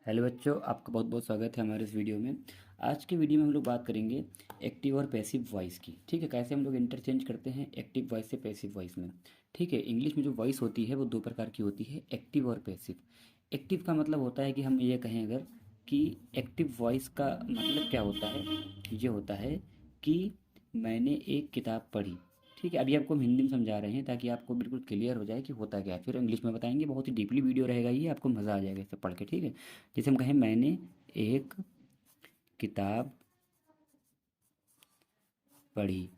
Hello बच्चों, आपका बहुत बहुत स्वागत है हमारे इस वीडियो में। आज के वीडियो में हम लोग बात करेंगे एक्टिव और पैसिव वॉइस की। ठीक है, कैसे हम लोग इंटरचेंज करते हैं एक्टिव वॉइस से पैसिव वॉइस में। ठीक है, इंग्लिश में जो वॉइस होती है वो दो प्रकार की होती है, एक्टिव और पैसिव। एक्टिव का मतलब होता है कि हम ये कहें अगर कि एक्टिव वॉइस का मतलब क्या होता है, ये होता है कि मैंने एक किताब पढ़ी। ठीक है, अभी आपको हम हिंदी में समझा रहे हैं ताकि आपको बिल्कुल क्लियर हो जाए कि होता क्या है, फिर इंग्लिश में बताएंगे। बहुत ही डीपली वीडियो रहेगा ये, आपको मज़ा आ जाएगा इसे पढ़ के। ठीक है, जैसे हम कहें मैंने एक किताब पढ़ी,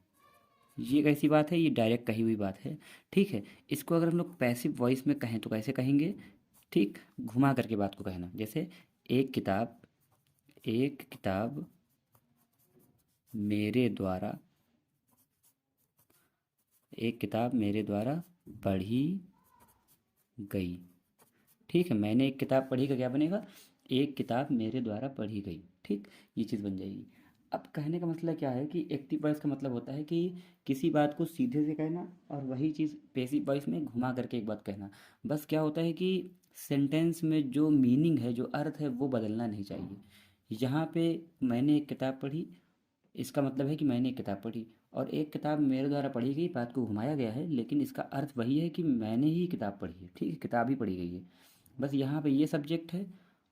ये कैसी बात है, ये डायरेक्ट कही हुई बात है। ठीक है, इसको अगर हम लोग पैसिव वॉइस में कहें तो कैसे कहेंगे, ठीक, घुमा करके बात को कहना। जैसे एक किताब एक किताब मेरे द्वारा एक किताब मेरे द्वारा पढ़ी गई। ठीक है, मैंने एक किताब पढ़ी का क्या बनेगा, एक किताब मेरे द्वारा पढ़ी गई। ठीक, ये चीज़ बन जाएगी। अब कहने का मतलब क्या है कि एक्टिव वॉइस का मतलब होता है कि किसी बात को सीधे से कहना, और वही चीज़ पैसिव वॉइस में घुमा करके एक बात कहना। बस क्या होता है कि सेंटेंस में जो मीनिंग है, जो अर्थ है, वो बदलना नहीं चाहिए। यहाँ पे मैंने एक किताब पढ़ी, इसका मतलब है कि मैंने एक किताब पढ़ी, और एक किताब मेरे द्वारा पढ़ी गई, बात को घुमाया गया है, लेकिन इसका अर्थ वही है कि मैंने ही किताब पढ़ी है। ठीक है, किताब ही पढ़ी गई है। बस यहाँ पे ये सब्जेक्ट है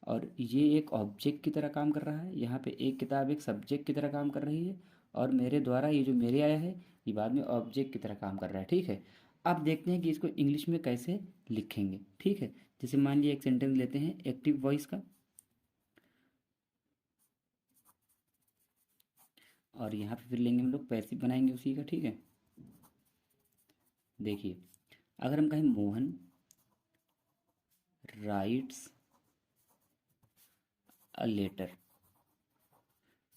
और ये एक ऑब्जेक्ट की तरह काम कर रहा है। यहाँ पे एक किताब एक सब्जेक्ट की तरह काम कर रही है, और मेरे द्वारा ये जो मेरे आया है, ये बाद में ऑब्जेक्ट की तरह काम कर रहा है। ठीक है, अब देखते हैं कि इसको इंग्लिश में कैसे लिखेंगे। ठीक है, जैसे मान लिया एक सेंटेंस लेते हैं एक्टिव वॉइस का, और यहाँ पे फिर लेंगे हम लोग पैसिव बनाएंगे उसी का। ठीक है, देखिए, अगर हम कहें मोहन राइट्स अ लेटर।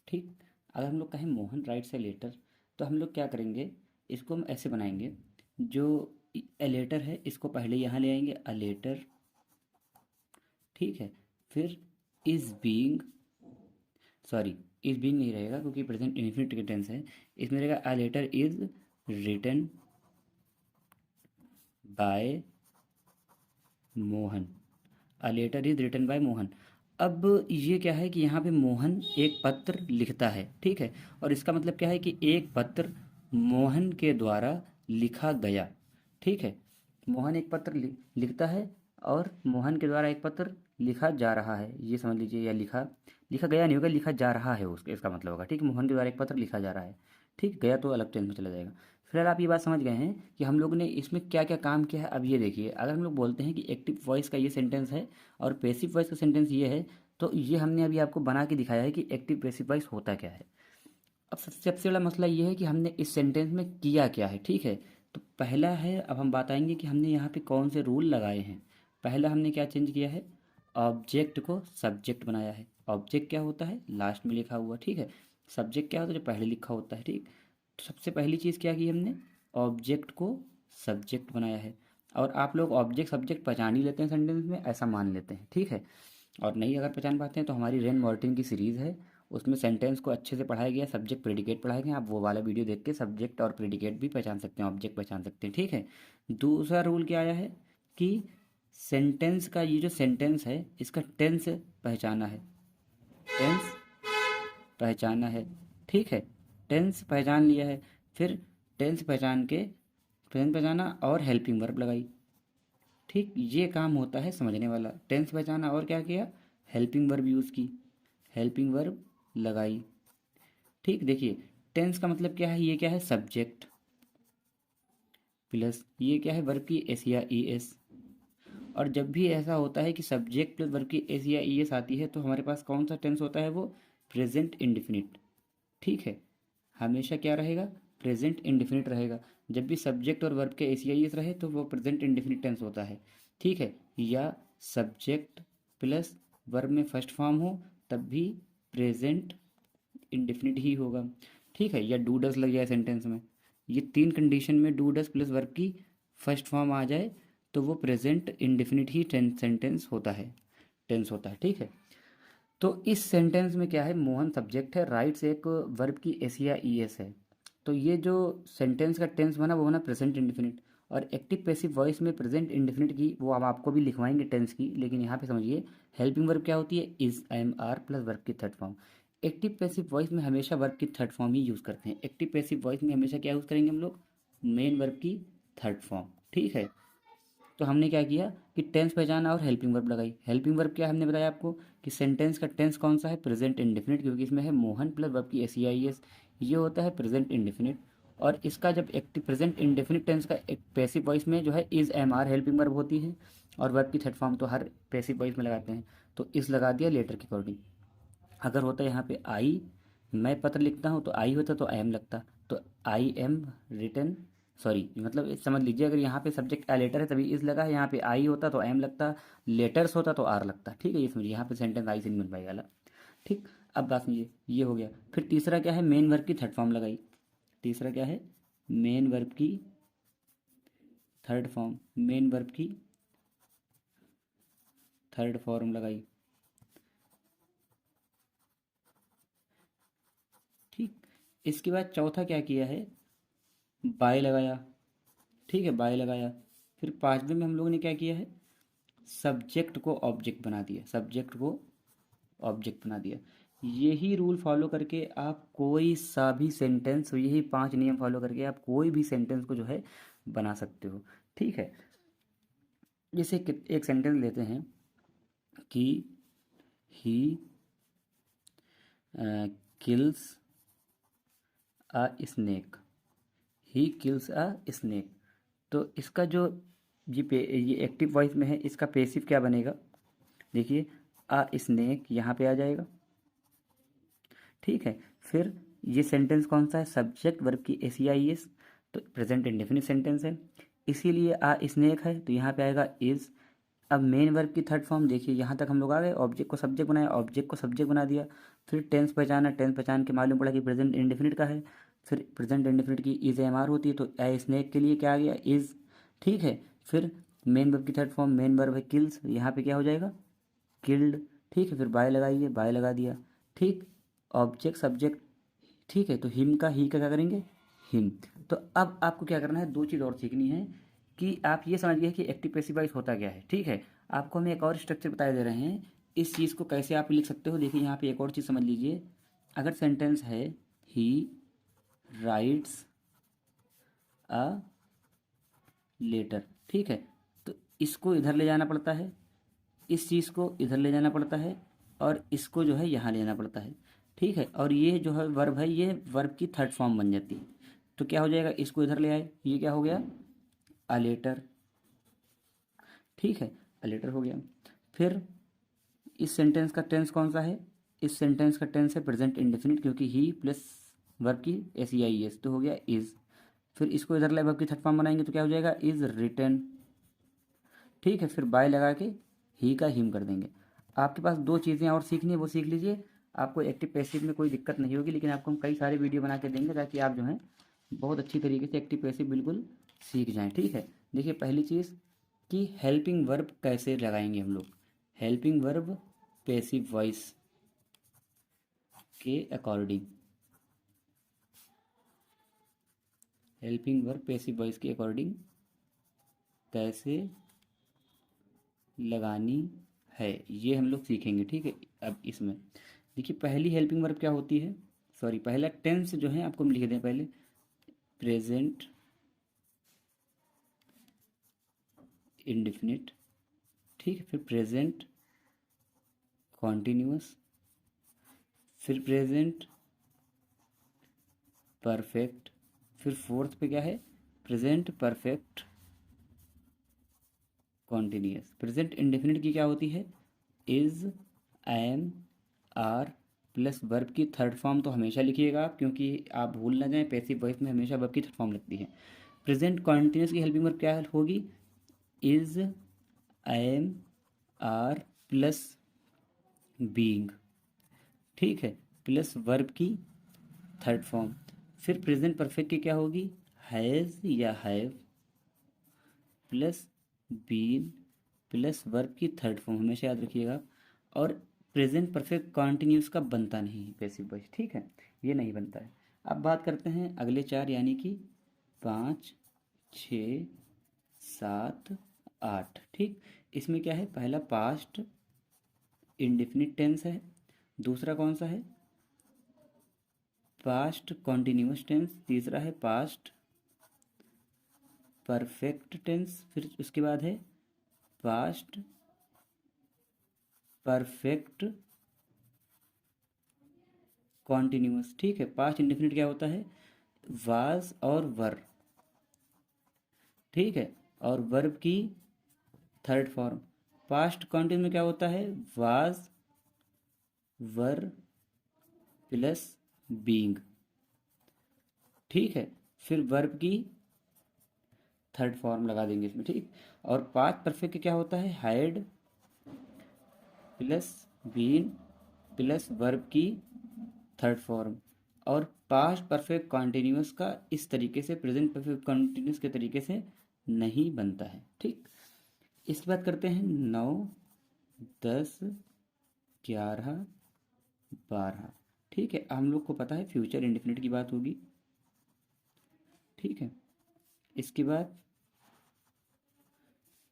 ठीक, अगर हम लोग कहें मोहन राइट्स अ लेटर, तो हम लोग क्या करेंगे, इसको हम ऐसे बनाएंगे। जो अ लेटर है, इसको पहले यहाँ ले आएंगे, अ लेटर। ठीक है, फिर is being, sorry, is being नहीं रहेगा क्योंकि प्रेजेंट इन्फिनिट टेंस है। इसमें रहेगा a letter is written by Mohan. A letter is written by Mohan. अब ये क्या है कि यहाँ पे मोहन एक पत्र लिखता है। ठीक है, और इसका मतलब क्या है कि एक पत्र मोहन के द्वारा लिखा गया। ठीक है, मोहन एक पत्र लिखता है, और मोहन के द्वारा एक पत्र लिखा जा रहा है, ये समझ लीजिए। या लिखा लिखा गया नहीं होगा, लिखा जा रहा है, उसके इसका मतलब होगा। ठीक है, मोहन के द्वारा एक पत्र लिखा जा रहा है। ठीक, गया तो अलग टेंस में चला जाएगा। फिलहाल आप ये बात समझ गए हैं कि हम लोग ने इसमें क्या क्या काम किया है। अब ये देखिए, अगर हम लोग बोलते हैं कि एक्टिव वॉइस का ये सेंटेंस है और पैसिव वॉइस का सेंटेंस ये है, तो ये हमने अभी आपको बना के दिखाया है कि एक्टिव पैसिव वॉइस होता क्या है। अब सबसे बड़ा मसला ये है कि हमने इस सेंटेंस में किया क्या है। ठीक है, तो पहला है, अब हम बताएंगे कि हमने यहाँ पे कौन से रूल लगाए हैं। पहला हमने क्या चेंज किया है, ऑब्जेक्ट को सब्जेक्ट बनाया है। ऑब्जेक्ट क्या होता है, लास्ट में लिखा हुआ। ठीक है, सब्जेक्ट क्या होता है, जो पहले लिखा होता है। ठीक, तो सबसे पहली चीज़ क्या की हमने, ऑब्जेक्ट को सब्जेक्ट बनाया है। और आप लोग ऑब्जेक्ट सब्जेक्ट पहचान ही लेते हैं सेंटेंस में, ऐसा मान लेते हैं। ठीक है, और नहीं अगर पहचान पाते हैं तो हमारी रेन मॉर्टिन की सीरीज़ है, उसमें सेंटेंस को अच्छे से पढ़ाया गया, सब्जेक्ट प्रेडिकेट पढ़ाए गए। आप वो वाला वीडियो देख के सब्जेक्ट और प्रेडिकेट भी पहचान सकते हैं, ऑब्जेक्ट पहचान सकते हैं। ठीक है, दूसरा रूल क्या आया है कि सेंटेंस का, ये जो सेंटेंस है इसका टेंस पहचाना है। टेंस पहचाना है। ठीक है, टेंस पहचान लिया है, फिर टेंस पहचान के, टेंस पहचाना और हेल्पिंग वर्ब लगाई। ठीक, ये काम होता है समझने वाला। टेंस पहचाना और क्या किया, हेल्पिंग वर्ब यूज़ की, हेल्पिंग वर्ब लगाई। ठीक, देखिए, टेंस का मतलब क्या है, ये क्या है, सब्जेक्ट प्लस ये क्या है, वर्ब की एस या ई एस। और जब भी ऐसा होता है कि सब्जेक्ट प्लस वर्ब की एस या ई एस आती है, तो हमारे पास कौन सा टेंस होता है, वो प्रेजेंट इंडिफिनिट। ठीक है, हमेशा क्या रहेगा, प्रेजेंट इंडिफिनिट रहेगा। जब भी सब्जेक्ट और वर्ब के एस या ई एस रहे तो वो प्रेजेंट इंडिफिनिट टेंस होता है। ठीक है, या सब्जेक्ट प्लस वर्ब में फर्स्ट फॉर्म हो तब भी प्रेजेंट इंडेफिनिट ही होगा। ठीक है, या डू डस लग जाए सेंटेंस में, ये तीन कंडीशन में डू डस प्लस वर्ब की फर्स्ट फॉर्म आ जाए तो वो प्रेजेंट इंडेफिनिट ही सेंटेंस होता है, टेंस होता है। ठीक है, तो इस सेंटेंस में क्या है, मोहन सब्जेक्ट है, राइट्स एक वर्ब की एस या ई एस है। तो ये जो सेंटेंस का टेंस बना वो बना प्रेजेंट इंडेफिनिट, और एक्टिव पैसिव वॉइस में प्रेजेंट इंडेफिनिट की वो अब आपको भी लिखवाएंगे टेंस की, लेकिन यहाँ पे समझिए हेल्पिंग वर्ब क्या होती है, is, am, are plus verb की third form. Active passive voice में हमेशा वर्ब की थर्ड फॉर्म ही यूज़ करते हैं। एक्टिव पैसिव वॉइस में हमेशा क्या यूज़ करेंगे हम लोग, मेन वर्ब की थर्ड फॉर्म, ठीक है। तो हमने क्या किया कि टेंस पहचाना और हेल्पिंग वर्ब लगाई। हेल्पिंग वर्ब क्या हमने बताया आपको कि सेंटेंस का टेंस कौन सा है, प्रेजेंट इंडेफिनिट, क्योंकि इसमें है मोहन प्लस वर्ब की एस ई आई एस, ये होता है प्रेजेंट इंडेफिनिट। और इसका जब एक्टिव प्रेजेंट इंडेफिनिट टेंस का एक पैसिव वॉइस में जो है is, am, are helping verb होती है, और वर्ब की थर्ड फॉर्म तो हर पैसिव वॉइस में लगाते हैं। तो इस लगा दिया लेटर के अकॉर्डिंग। अगर होता है यहाँ पे आई, मैं पत्र लिखता हूँ तो आई होता तो आई एम लगता, तो आई एम रिटन, सॉरी मतलब समझ लीजिए अगर यहाँ पे सब्जेक्ट लेटर है तभी इस लगा है, यहाँ पे आई होता तो एम लगता, लेटर्स होता तो आर लगता, ठीक है। ये समझिए यहाँ पे सेंटेंस आई से नहीं बन पाएगा वाला, ठीक। अब बात समझिए, ये हो गया। फिर तीसरा क्या है, मेन वर्ब की थर्ड फॉर्म लगाई। तीसरा क्या है, मेन वर्ब की थर्ड फॉर्म, मेन वर्ब की थर्ड फॉर्म लगाई, ठीक। इसके बाद चौथा क्या किया है, बाय लगाया, ठीक है, बाय लगाया। फिर पांचवे में हम लोगों ने क्या किया है, सब्जेक्ट को ऑब्जेक्ट बना दिया, सब्जेक्ट को ऑब्जेक्ट बना दिया। यही रूल फॉलो करके आप कोई सा भी सेंटेंस, यही पांच नियम फॉलो करके आप कोई भी सेंटेंस को जो है बना सकते हो, ठीक है। जैसे एक सेंटेंस लेते हैं कि he kills a snake, he kills a snake. तो इसका जो ये एक्टिव वॉइस में है, इसका पेसिव क्या बनेगा, देखिए अ स्नेक यहाँ पे आ जाएगा, ठीक है। फिर ये सेंटेंस कौन सा है, सब्जेक्ट वर्ब की एस ई आई एस, तो प्रेजेंट इंडेफिनिट सेंटेंस है, इसीलिए आ स्नेक है तो यहाँ पे आएगा इज। अब मेन वर्ब की थर्ड फॉर्म देखिए, यहाँ तक हम लोग आ गए, ऑब्जेक्ट को सब्जेक्ट बनाया, ऑब्जेक्ट को सब्जेक्ट बना दिया। फिर टेंस पहचाना, टेंस पहचान के मालूम पड़ा कि प्रेजेंट इंडेफिनिट का है, फिर प्रेजेंट इंडेफिनिट की इज एम आर होती है, तो ए स्नेक के लिए क्या आ गया, इज, ठीक है। फिर मेन वर्ब की थर्ड फॉर्म, मेन वर्ब है किल्स, यहाँ पे क्या हो जाएगा, किल्ड, ठीक है। फिर बाय लगाइए, बाय लगा दिया, ठीक। ऑब्जेक्ट सब्जेक्ट, ठीक है। तो हिम का, ही का क्या करेंगे, हिम। तो अब आपको क्या करना है, दो चीज़ और सीखनी है कि आप ये समझ गए कि एक्टिव पैसिव वॉइस होता क्या है, ठीक है। आपको हम एक और स्ट्रक्चर बता दे रहे हैं, इस चीज़ को कैसे आप लिख सकते हो। देखिए यहाँ पे एक और चीज़ समझ लीजिए, अगर सेंटेंस है ही राइट्स अ लेटर, ठीक है, तो इसको इधर ले जाना पड़ता है, इस चीज़ को इधर ले जाना पड़ता है, और इसको जो है यहाँ ले जाना पड़ता है, ठीक है। और ये जो है वर्ब है, ये वर्ब की थर्ड फॉर्म बन जाती है। तो क्या हो जाएगा, इसको इधर ले आए, ये क्या हो गया, अ लेटर, ठीक है, अ लेटर हो गया। फिर इस सेंटेंस का टेंस कौन सा है, इस सेंटेंस का टेंस है प्रेजेंट इंडेफिनिट, क्योंकि ही प्लस वर्ब की एस ई आई एस, तो हो गया इज। फिर इसको इधर ले वर्ब की थर्ड फॉर्म बनाएंगे तो क्या हो जाएगा, इज रिटन, ठीक है। फिर बाय लगा के ही का हिम कर देंगे। आपके पास दो चीज़ें और सीखनी है, वो सीख लीजिए, आपको एक्टिव पैसिव में कोई दिक्कत नहीं होगी, लेकिन आपको हम कई सारे वीडियो बना के देंगे ताकि आप जो है बहुत अच्छी तरीके से एक्टिव पैसिव बिल्कुल सीख जाएं, ठीक है। देखिए पहली चीज़ कि हेल्पिंग वर्ब कैसे लगाएंगे हम लोग, हेल्पिंग वर्ब पैसिव वॉइस के according, helping verb passive voice के अकॉर्डिंग कैसे लगानी है, ये हम लोग सीखेंगे, ठीक है। अब इसमें देखिए पहली हेल्पिंग वर्ब क्या होती है, सॉरी पहला टेंस जो है आपको हम लिख दें पहले, प्रेजेंट इंडेफिनिट, ठीक है। फिर प्रेजेंट कॉन्टिन्यूअस, फिर प्रेजेंट परफेक्ट, फिर फोर्थ पे क्या है, present perfect continuous. Present indefinite की क्या होती है, is, am, are plus verb की थर्ड फॉर्म तो हमेशा लिखिएगा आप, क्योंकि आप भूल ना जाएं पैसिव वॉइस में हमेशा वर्ब की थर्ड फॉर्म लगती है। प्रेजेंट कॉन्टिन्यूस की हेल्पिंग वर्ब क्या होगी, is, am, are plus being, ठीक है, प्लस वर्ब की थर्ड फॉर्म। फिर प्रेजेंट परफेक्ट की क्या होगी, हैज़ या have plus been plus verb की थर्ड फॉर्म, हमेशा याद रखिएगा। और प्रेजेंट परफेक्ट कॉन्टिन्यूस का बनता नहीं है पैसिव वॉइस, ठीक है, ये नहीं बनता है। अब बात करते हैं अगले चार, यानी कि 5, 6, 7 8। ठीक, इसमें क्या है, पहला पास्ट इंडेफिनिट टेंस है, दूसरा कौन सा है, पास्ट कॉन्टिन्यूअस टेंस, तीसरा है पास्ट परफेक्ट टेंस, फिर उसके बाद है पास्ट परफेक्ट कॉन्टिन्यूअस। ठीक है, पास्ट इंडेफिनिट क्या होता है, वाज और वर। ठीक है, और वर्ब की थर्ड फॉर्म। पास्ट कॉन्टिन्यूस में क्या होता है, वाज वर प्लस बीइंग। ठीक है, फिर वर्ब की थर्ड फॉर्म लगा देंगे इसमें। ठीक, और पास्ट परफेक्ट क्या होता है, had plus been plus verb की थर्ड फॉर्म। और पास्ट परफेक्ट कॉन्टिन्यूस का इस तरीके से प्रेजेंट परफेक्ट कॉन्टिन्यूस के तरीके से नहीं बनता है। ठीक, इसके बाद करते हैं 9 10 11 12। ठीक है, हम लोग को पता है फ्यूचर इंडेफिनिट की बात होगी। ठीक है, इसके बाद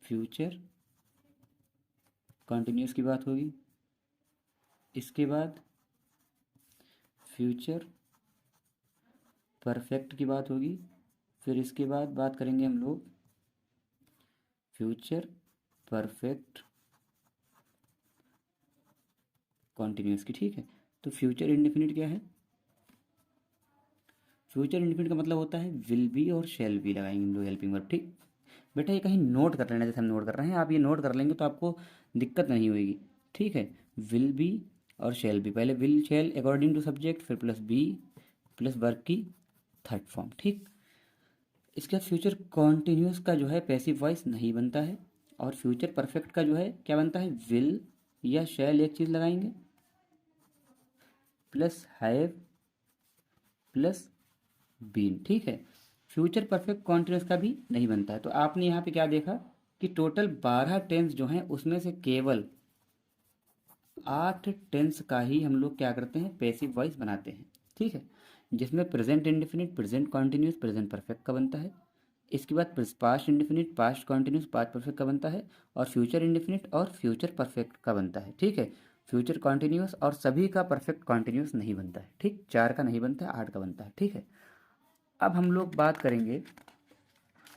फ्यूचर कॉन्टिन्यूस की बात होगी, इसके बाद फ्यूचर परफेक्ट की बात होगी, फिर इसके बाद बात करेंगे हम लोग फ्यूचर परफेक्ट कॉन्टिन्यूस की। ठीक है, तो फ्यूचर इंडेफिनिट क्या है, फ्यूचर इंडेफिनिट का मतलब होता है विल बी और शैल बी लगाएंगे हम लोग हेल्पिंग वर्ब। ठीक, बेटा ये कहीं नोट कर लेना, जैसे हम नोट कर रहे हैं, आप ये नोट कर लेंगे तो आपको दिक्कत नहीं होगी। ठीक है, विल बी और शैल बी, पहले will shall according to subject, फिर प्लस बी प्लस वर्ब की थर्ड फॉर्म। ठीक, इसके बाद फ्यूचर कॉन्टिन्यूस का जो है पैसिव वॉइस नहीं बनता है, और फ्यूचर परफेक्ट का जो है क्या बनता है, विल या शैल एक चीज़ लगाएंगे प्लस हैव प्लस बीन। ठीक है, फ्यूचर परफेक्ट कॉन्टिन्यूस का भी नहीं बनता है। तो आपने यहाँ पे क्या देखा कि टोटल 12 टेंस जो हैं उसमें से केवल 8 टेंस का ही हम लोग क्या करते हैं, पैसिव वॉइस बनाते हैं। ठीक है, जिसमें present indefinite, present continuous, present perfect का बनता है। इसके बाद past indefinite, past continuous, past perfect का बनता है, और फ्यूचर इंडेफिनिट और फ्यूचर परफेक्ट का बनता है। ठीक है, फ्यूचर कॉन्टिन्यूस और सभी का परफेक्ट कॉन्टिन्यूस नहीं बनता है। ठीक, 4 का नहीं बनता है, 8 का बनता है। ठीक है, अब हम लोग बात करेंगे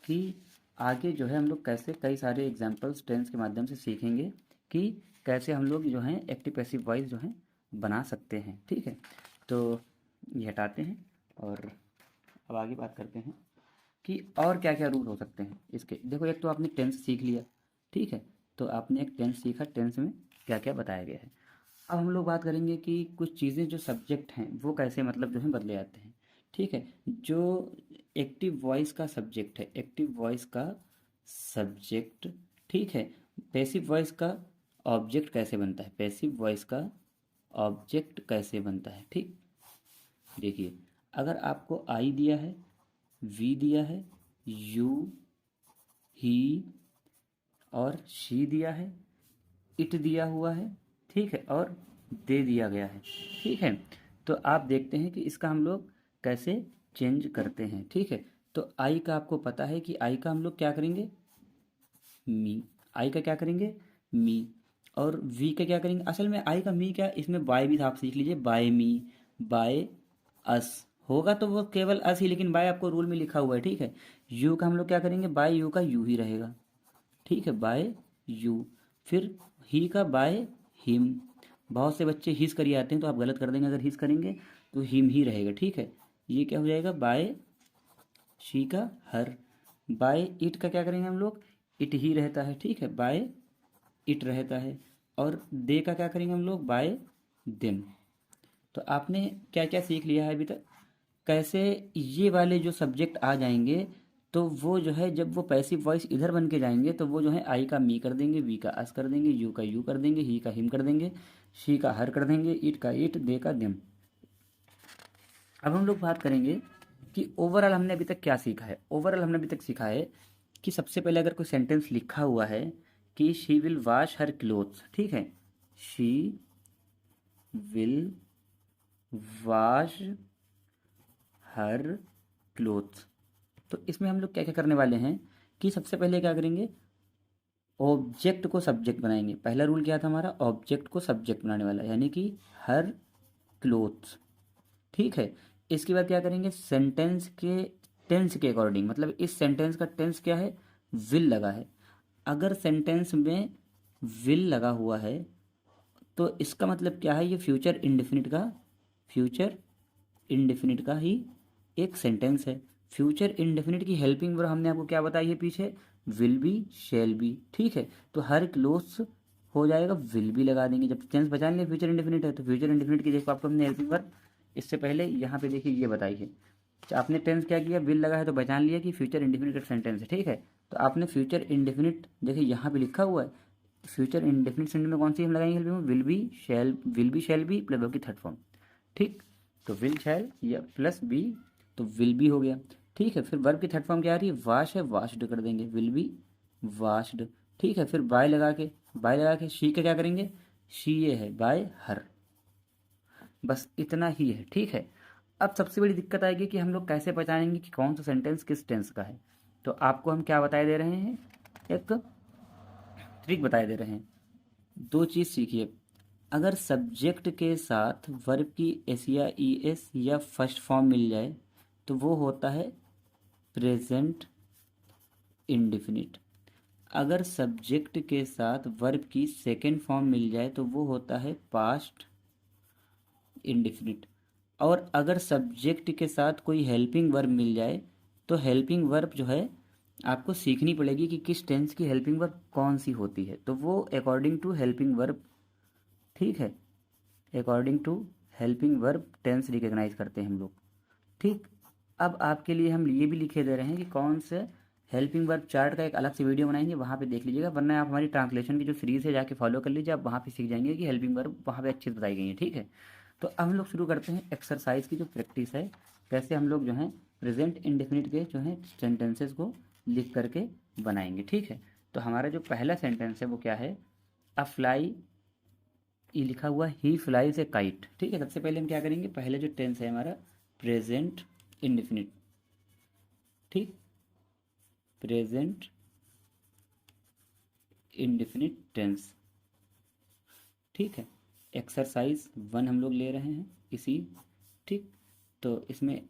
कि आगे जो है हम लोग कैसे कई सारे एग्जाम्पल्स टेंस के माध्यम से सीखेंगे कि कैसे हम लोग जो हैं एक्टिव पैसिव वॉइस जो हैं बना सकते हैं। ठीक है, तो ये हटाते हैं और अब आगे बात करते हैं कि और क्या क्या रूल हो सकते हैं इसके। देखो, एक तो आपने टेंस सीख लिया। ठीक है, तो आपने एक टेंस सीखा, टेंस में क्या क्या बताया गया है। अब हम लोग बात करेंगे कि कुछ चीज़ें जो सब्जेक्ट हैं वो कैसे मतलब जो है बदले जाते हैं। ठीक है, जो एक्टिव वॉइस का सब्जेक्ट है, एक्टिव वॉइस का सब्जेक्ट, ठीक है, पैसिव वॉइस का ऑब्जेक्ट कैसे बनता है, पैसिव वॉइस का ऑब्जेक्ट कैसे बनता है। ठीक, देखिए, अगर आपको आई दिया है, वी दिया है, यू, ही और शी दिया है, इट दिया हुआ है, ठीक है, और दे दिया गया है। ठीक है, तो आप देखते हैं कि इसका हम लोग कैसे चेंज करते हैं। ठीक है, तो आई का आपको पता है कि आई का हम लोग क्या करेंगे, मी। आई का क्या करेंगे, मी। और वी का क्या करेंगे, असल में आई का मी क्या, इसमें बाय भी था, आप सीख लीजिए, बाय मी, बाय अस होगा तो वो केवल अस ही, लेकिन बाय आपको रूल में लिखा हुआ है। ठीक है, यू का हम लोग क्या करेंगे, बाय यू का यू ही रहेगा। ठीक है, बाय यू। फिर ही का बाय हिम। बहुत से बच्चे हिस करिए आते हैं तो आप गलत कर देंगे, अगर हिस करेंगे तो हिम ही रहेगा। ठीक है, ये क्या हो जाएगा, बाय शी का हर। बाय इट का क्या करेंगे हम लोग, इट ही रहता है। ठीक है, बाय इट रहता है। और दे का क्या करेंगे हम लोग, बाय देम। तो आपने क्या क्या सीख लिया है अभी तक, कैसे ये वाले जो सब्जेक्ट आ जाएंगे तो वो जो है जब वो पैसिव वॉइस इधर बन के जाएंगे तो वो जो है आई का मी कर देंगे, वी का अस कर देंगे, यू का यू कर देंगे, ही का हिम कर देंगे, शी का हर कर देंगे, इट का इट, दे का देम। अब हम लोग बात करेंगे कि ओवरऑल हमने अभी तक क्या सीखा है। ओवरऑल हमने अभी तक सीखा है कि सबसे पहले अगर कोई सेंटेंस लिखा हुआ है कि she will wash her clothes. ठीक है, she will wash her clothes. तो इसमें हम लोग क्या क्या करने वाले हैं कि सबसे पहले क्या करेंगे, ऑब्जेक्ट को सब्जेक्ट बनाएंगे। पहला रूल क्या था हमारा, ऑब्जेक्ट को सब्जेक्ट बनाने वाला, यानी कि हर क्लोथ्स। ठीक है, इसके बाद क्या करेंगे, सेंटेंस के टेंस के अकॉर्डिंग, मतलब इस सेंटेंस का टेंस क्या है, विल लगा है। अगर सेंटेंस में विल लगा हुआ है तो इसका मतलब क्या है, ये फ्यूचर इंडेफिनिट का ही एक सेंटेंस है। फ्यूचर इंडेफिनिट की हेल्पिंग वर्ब हमने आपको क्या बताई है पीछे, विल बी, शैल बी। ठीक है, तो हर क्लोज हो जाएगा, विल बी लगा देंगे। जब टेंस बचा लेंगे फ्यूचर इंडेफिनिट है, तो फ्यूचर इंडेफिनिट की देखो आपको हमने हेल्पिंग वर्ब इससे पहले यहाँ पे देखिए ये बताई है। तो आपने टेंस क्या किया, विल लगा है तो पहचान लिया कि फ्यूचर इंडेफिनिट का सेंटेंस है। ठीक है, तो आपने फ्यूचर इंडेफिनिट देखिए यहाँ पे लिखा हुआ है, फ्यूचर इंडेफिनिट सेंटेंस में कौन सी हम लगाएंगे helping verb, will be shall be plus verb की थर्ड फॉर्म। ठीक, तो विल शैल या प्लस बी, तो विल बी हो गया। ठीक है, फिर वर्ब की थर्ड फॉर्म क्या आ रही है, वाश है, वाश्ड कर देंगे, विल बी वाश्ड। ठीक है, फिर बाय लगा के शी का क्या करेंगे, शी ये है बाय हर। बस इतना ही है। ठीक है, अब सबसे बड़ी दिक्कत आएगी कि हम लोग कैसे पहचानेंगे कि कौन सा सेंटेंस किस टेंस का है। तो आपको हम क्या बताए दे रहे हैं, एक ट्रिक बताए दे रहे हैं। दो चीज़ सीखिए, अगर सब्जेक्ट के साथ वर्ब की एस या ई एस या फर्स्ट फॉर्म मिल जाए तो वो होता है प्रेजेंट इंडिफिनिट। अगर सब्जेक्ट के साथ वर्ब की सेकेंड फॉर्म मिल जाए तो वो होता है पास्ट इंडिफिनिट। और अगर सब्जेक्ट के साथ कोई हेल्पिंग वर्ब मिल जाए तो हेल्पिंग वर्ब जो है आपको सीखनी पड़ेगी कि किस टेंस की हेल्पिंग वर्ब कौन सी होती है, तो वो अकॉर्डिंग टू हेल्पिंग वर्ब। ठीक है, according to helping verb tense recognize करते हैं हम लोग। ठीक, अब आपके लिए हम ये भी लिखे दे रहे हैं कि कौन से हेल्पिंग वर्ब चार्ट का एक अलग से वीडियो बनाएंगे, वहाँ पे देख लीजिएगा, वरना आप हमारी ट्रांसलेशन की जो सीरीज़ है जाके फॉलो कर लीजिए, आप वहाँ पे सीख जाएंगे कि हेल्पिंग वर्ब वहाँ पे अच्छी से बताई गई है। ठीक है, तो अब हम लोग शुरू करते हैं एक्सरसाइज की जो प्रैक्टिस है, कैसे हम लोग जो है प्रेजेंट इंडेफिनिट के जो है सेंटेंसेस को लिख करके बनाएंगे। ठीक है, तो हमारा जो पहला सेंटेंस है वो क्या है, अ फ्लाई, ये लिखा हुआ ही फ्लाइज ए काइट। ठीक है, सबसे पहले हम क्या करेंगे, पहले जो टेंस है हमारा प्रेजेंट इंडेफिनिट। ठीक, प्रेजेंट इंडेफिनिट टेंस। ठीक है, एक्सरसाइज 1 हम लोग ले रहे हैं इसी। ठीक, तो इसमें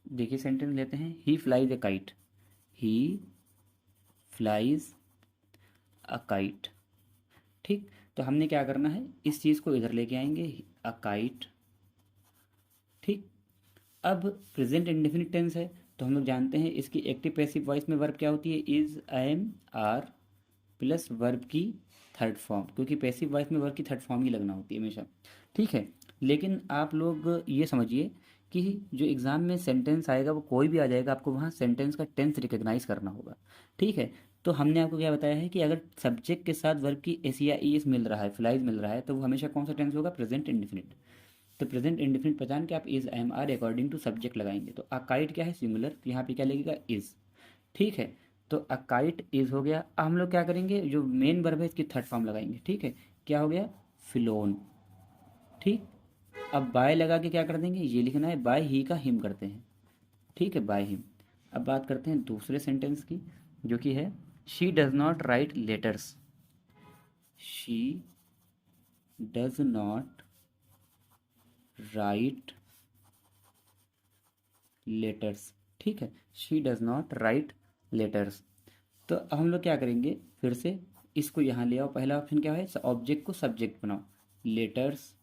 देखिए सेंटेंस लेते हैं, he flies a kite, he flies a kite. ठीक, तो हमने क्या करना है, इस चीज़ को इधर लेके आएंगे, अ काइट। ठीक, अब प्रेजेंट इंडेफिनिट टेंस है तो हम लोग जानते हैं इसकी एक्टिव पैसिव वॉइस में वर्ब क्या होती है, is, am, are plus verb की थर्ड फॉर्म, क्योंकि पैसिव वॉइस में वर्ब की थर्ड फॉर्म ही लगना होती है हमेशा। ठीक है, लेकिन आप लोग ये समझिए कि जो एग्ज़ाम में सेंटेंस आएगा वो कोई भी आ जाएगा, आपको वहाँ सेंटेंस का टेंस रिकग्नाइज करना होगा। ठीक है, तो हमने आपको क्या बताया है कि अगर सब्जेक्ट के साथ वर्ब की एस या ई एस मिल रहा है, फ्लाइज मिल रहा है, तो वो हमेशा कौन सा टेंस होगा, प्रेजेंट इंडेफिनिट। तो प्रेजेंट इंडेफिनिट पहचान के आप is, am, are according to subject लगाएंगे। तो अकाइट क्या है, सिंगुलर, तो यहाँ पे क्या लगेगा, इज। ठीक है, तो अकाइट इज हो गया। अब हम लोग क्या करेंगे, जो मेन वर्ब है इसकी थर्ड फॉर्म लगाएंगे। ठीक है, क्या हो गया, फिलोन। ठीक, अब बाय लगा के क्या कर देंगे, ये लिखना है बाय ही का हिम करते हैं। ठीक है, बाय हिम। अब बात करते हैं दूसरे सेंटेंस की, जो कि है she does not write letters, she does not write letters. ठीक है, she does not write letters. तो अब हम लोग क्या करेंगे, फिर से इसको यहाँ ले आओ, पहला ऑप्शन क्या है, ऑब्जेक्ट को सब्जेक्ट बनाओ, लेटर्स।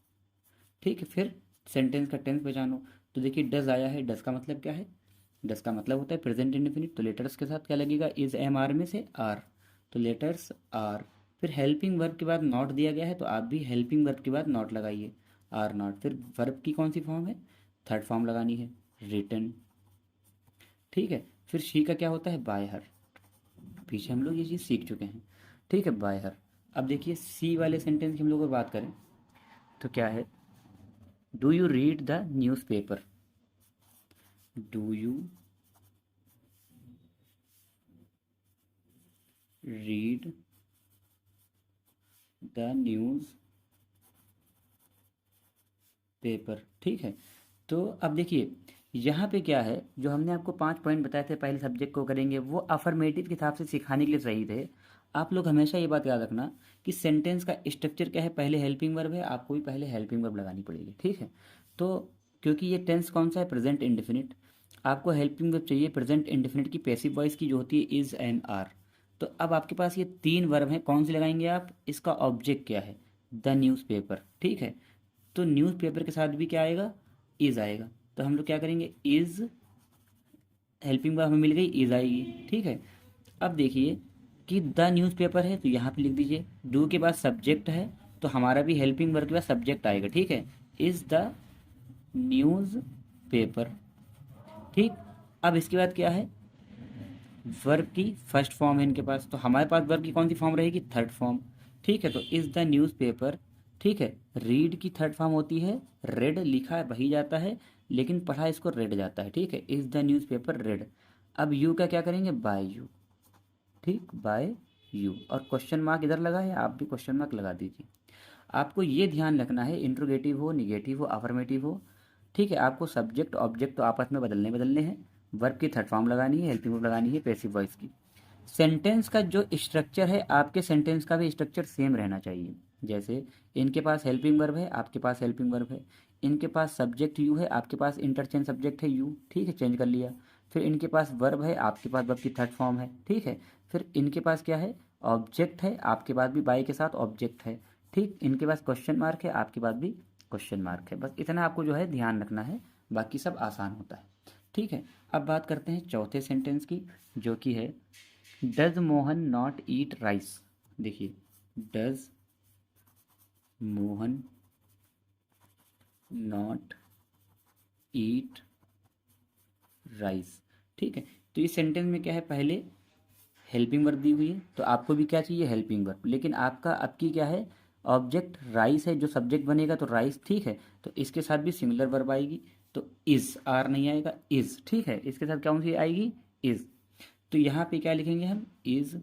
ठीक है, फिर सेंटेंस का टेंस पहचानो। तो देखिए डज आया है, डज का मतलब क्या है, डज का मतलब होता है प्रेजेंट इंडेफिनिट, तो लेटर्स के साथ क्या लगेगा, इज, एम, आर में से आर, तो लेटर्स आर। फिर हेल्पिंग वर्ब के बाद नॉट दिया गया है तो आप भी हेल्पिंग वर्ब के बाद नॉट लगाइए, आर नॉट। फिर वर्ब की कौन सी फॉर्म है, थर्ड फॉर्म लगानी है, रिटन। ठीक है, फिर शी का क्या होता है, बाय हर, पीछे हम लोग ये चीज़ सीख चुके हैं। ठीक है, बाय हर। अब देखिए सी वाले सेंटेंस की हम लोग अगर बात करें तो क्या है, do you read the news paper, do you read the news paper. ठीक है, तो अब देखिए यहाँ पे क्या है, जो हमने आपको 5 पॉइंट बताए थे पहले सब्जेक्ट को करेंगे, वो अफर्मेटिव के हिसाब से सिखाने के लिए सही थे। आप लोग हमेशा ये बात याद रखना कि सेंटेंस का स्ट्रक्चर क्या है, पहले हेल्पिंग वर्ब है, आपको भी पहले हेल्पिंग वर्ब लगानी पड़ेगी, ठीक है। तो क्योंकि ये टेंस कौन सा है, प्रेजेंट इंडेफिनिट, आपको हेल्पिंग वर्ब चाहिए प्रेजेंट इंडेफिनिट की पैसिव वॉइस की, जो होती है इज एंड आर। तो अब आपके पास ये 3 वर्ब हैं, कौन से लगाएंगे आप, इसका ऑब्जेक्ट क्या है, द न्यूज़पेपर, ठीक है। तो न्यूज़पेपर के साथ भी क्या आएगा, इज आएगा। तो हम लोग क्या करेंगे, इज, हेल्पिंग वर्ब हमें मिल गई, इज आएगी, ठीक है। अब देखिए कि द न्यूज़पेपर है, तो यहाँ पे लिख दीजिए। डू के बाद सब्जेक्ट है, तो हमारा भी हेल्पिंग वर्ब के बाद सब्जेक्ट आएगा, ठीक है, इज द न्यूज़ पेपर, ठीक। अब इसके बाद क्या है, वर्ब की फर्स्ट फॉर्म है इनके पास, तो हमारे पास वर्ब की कौन सी फॉर्म रहेगी, थर्ड फॉर्म, ठीक है। तो इज द न्यूज़पेपर, ठीक है। रीड की थर्ड फॉर्म होती है रेड, लिखा है वही जाता है, लेकिन पढ़ा इसको रेड जाता है, ठीक है। Is the newspaper red. अब यू का क्या करेंगे, बाय यू, ठीक, बाय यू। और क्वेश्चन मार्क इधर लगा है, आप भी क्वेश्चन मार्क लगा दीजिए। आपको ये ध्यान रखना है, इंट्रोगेटिव हो, निगेटिव हो, अफर्मेटिव हो, ठीक है, आपको सब्जेक्ट ऑब्जेक्ट तो आपस में बदलने हैं। वर्ब की थर्ड फॉर्म लगानी है, हेल्पिंग वर्ब लगानी है, पैसिव वॉइस की। सेंटेंस का जो स्ट्रक्चर है, आपके सेंटेंस का भी स्ट्रक्चर सेम रहना चाहिए। जैसे इनके पास हेल्पिंग वर्ब है, आपके पास हेल्पिंग वर्ब है। इनके पास सब्जेक्ट यू है, आपके पास इंटरचेंज सब्जेक्ट है यू, ठीक है, चेंज कर लिया। फिर इनके पास वर्ब है, आपके पास वर्ब की थर्ड फॉर्म है, ठीक है। फिर इनके पास क्या है, ऑब्जेक्ट है, आपके पास भी बाय के साथ ऑब्जेक्ट है, ठीक। इनके पास क्वेश्चन मार्क है, आपके पास भी क्वेश्चन मार्क है। बस इतना आपको जो है ध्यान रखना है, बाकी सब आसान होता है, ठीक है। अब बात करते हैं चौथे सेंटेंस की, जो कि है does Mohan not eat rice. देखिए, does Mohan not eat rice, ठीक है। तो इस सेंटेंस में क्या है, पहले हेल्पिंग वर्ब दी हुई है, तो आपको भी क्या चाहिए, हेल्पिंग वर्ब, लेकिन आपका आपकी क्या है, ऑब्जेक्ट राइस है, जो सब्जेक्ट बनेगा तो राइस, ठीक है। तो इसके साथ भी सिंगुलर वर्ब आएगी, तो इज, आर नहीं आएगा, इज, ठीक है। इसके साथ कौन सी आएगी, इज। तो यहाँ पे क्या लिखेंगे हम, इज।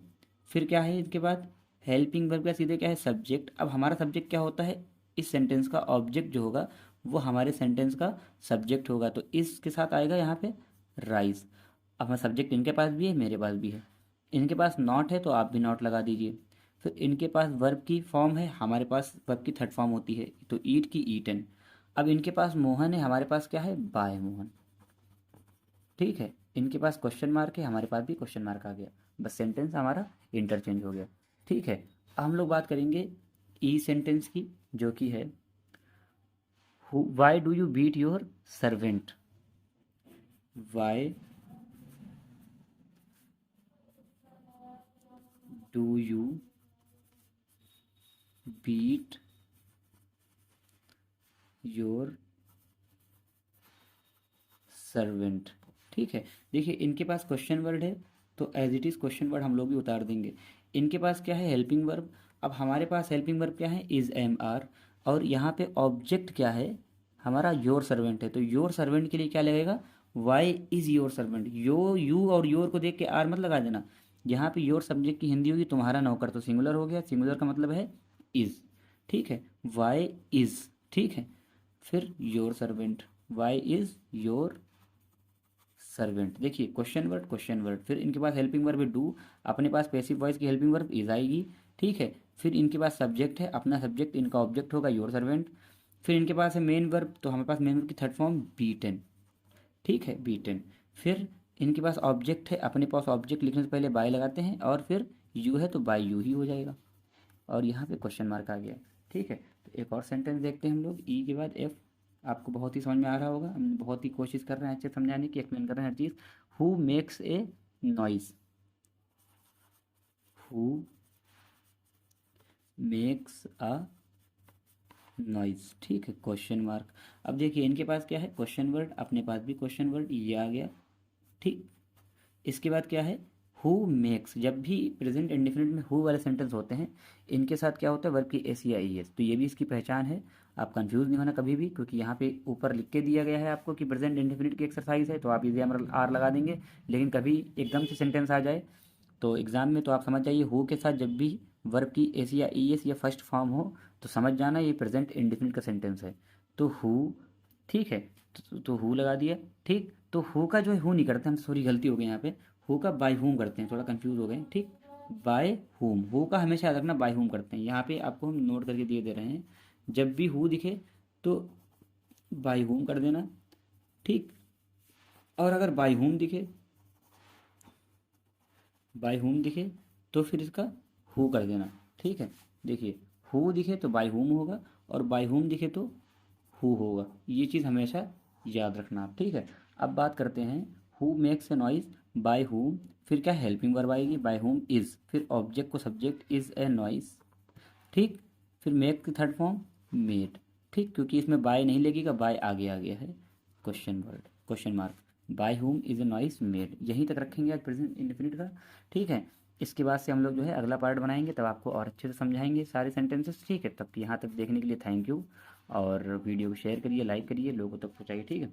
फिर क्या है इसके बाद, हेल्पिंग वर्ब का सीधे क्या है, सब्जेक्ट। अब हमारा सब्जेक्ट क्या होता है, इस सेंटेंस का ऑब्जेक्ट जो होगा वो हमारे सेंटेंस का सब्जेक्ट होगा, तो इसके साथ आएगा यहाँ पे राइस। अब हमारा सब्जेक्ट इनके पास भी है, मेरे पास भी है। इनके पास नॉट है, तो आप भी नॉट लगा दीजिए। फिर इनके पास वर्ब की फॉर्म है, हमारे पास वर्ब की थर्ड फॉर्म होती है, तो ईट की ईटन। अब इनके पास मोहन है, हमारे पास क्या है, बाय मोहन, ठीक है। इनके पास क्वेश्चन मार्क है, हमारे पास भी क्वेश्चन मार्क आ गया, बस सेंटेंस हमारा इंटरचेंज हो गया, ठीक है। अब हम लोग बात करेंगे ई सेंटेंस की, जो कि है why do you beat your servant. Why do you beat your servant, ठीक है। देखिए इनके पास क्वेश्चन वर्ड है, तो as it is question word हम लोग भी उतार देंगे। इनके पास क्या है, हेल्पिंग वर्ब। अब हमारे पास हेल्पिंग वर्ब क्या है, इज़, एम, आर। और यहाँ पे ऑब्जेक्ट क्या है, हमारा योर सर्वेंट है, तो योर सर्वेंट के लिए क्या लगेगा, वाई इज़ योर सर्वेंट। यो, यू और योर को देख के आर मत लगा देना। यहाँ पे योर सब्जेक्ट की हिंदी होगी तुम्हारा नौकर, तो सिंगुलर हो गया, सिंगुलर का मतलब है इज़, ठीक है। वाई इज़, ठीक है। फिर your servant, why is your servant. देखिए क्वेश्चन वर्ड, क्वेश्चन वर्ड। फिर इनके पास हेल्पिंग वर्ब है डू, अपने पास पैसिव वॉइस की हेल्पिंग वर्ब इज आएगी, ठीक है। फिर इनके पास सब्जेक्ट है, अपना सब्जेक्ट इनका ऑब्जेक्ट होगा योर सर्वेंट। फिर इनके पास है मेन वर्ब, तो हमारे पास मेन वर्ब की थर्ड फॉर्म बीटन, ठीक है, बीटन। फिर इनके पास ऑब्जेक्ट है, अपने पास ऑब्जेक्ट लिखने से पहले बाय लगाते हैं, और फिर यू है तो बाय यू ही हो जाएगा, और यहाँ पे क्वेश्चन मार्क आ गया, ठीक है। तो एक और सेंटेंस देखते हैं हम लोग, ई के बाद एफ। आपको बहुत ही समझ में आ रहा होगा, हम बहुत ही कोशिश कर रहे हैं अच्छे से समझाने की, एक्सप्लेन कर रहे हैं हर चीज़। Who makes a noise, who makes a noise, ठीक है, क्वेश्चन मार्क। अब देखिए इनके पास क्या है, क्वेश्चन वर्ड, अपने पास भी क्वेश्चन वर्ड, ये आ गया, ठीक। इसके बाद क्या है, हु मेक्स। जब भी प्रेजेंट इंडेफिनिट में हु वाले सेंटेंस होते हैं, इनके साथ क्या होता है, वर्ब की एस या ई एस, तो ये भी इसकी पहचान है। आप कंफ्यूज नहीं होना कभी भी, क्योंकि यहाँ पे ऊपर लिख के दिया गया है आपको कि प्रेजेंट इंडेफिनिट की एक्सरसाइज है, तो आप इजी आर लगा देंगे। लेकिन कभी एकदम से सेंटेंस आ जाए तो एग्जाम में, तो आप समझ जाइए हु के साथ जब भी वर्ब की एस या ई एस या फर्स्ट फॉर्म हो, तो समझ जाना ये प्रेजेंट इंडेफिनिट का सेंटेंस है। तो हु, ठीक है। तो हु लगा दिया। ठीक, तो हु का जो है हु नहीं करते हम, सॉरी गलती हो गई यहाँ पे, हु का बाय हुम करते हैं, थोड़ा कंफ्यूज हो गए। ठीक, बाय हुम, हु का हमेशा याद रखना बाय हुम करते हैं। यहाँ पे आपको हम नोट करके दिए दे रहे हैं, जब भी हु दिखे तो बाय हुम कर देना। ठीक, और अगर बाय होम दिखे तो फिर इसका हु कर देना। ठीक है, देखिए हु दिखे तो बाय होम होगा, और बाय होम दिखे तो हु होगा, ये चीज़ हमेशा याद रखना आप। ठीक है, अब बात करते हैं who makes a noise by whom, फिर क्या हेल्पिंग वर्ब आएगी बाय हुम इज़, फिर ऑब्जेक्ट को सब्जेक्ट इज़ ए नॉइज। ठीक, फिर मेक की थर्ड फॉर्म मेड। ठीक, क्योंकि इसमें बाय नहीं लगेगा, बाय आगे आ गया है, question word, question mark. By whom is a noise made, यहीं तक रखेंगे आज प्रेजेंट इंडेफिनिट का। ठीक है, इसके बाद से हम लोग जो है अगला पार्ट बनाएंगे, तब आपको और अच्छे से समझाएंगे सारे सेंटेंसेस। ठीक है, तब यहाँ तक देखने के लिए थैंक यू, और वीडियो को शेयर करिए, लाइक करिए, लोगों तक पहुँचाइए। ठीक है।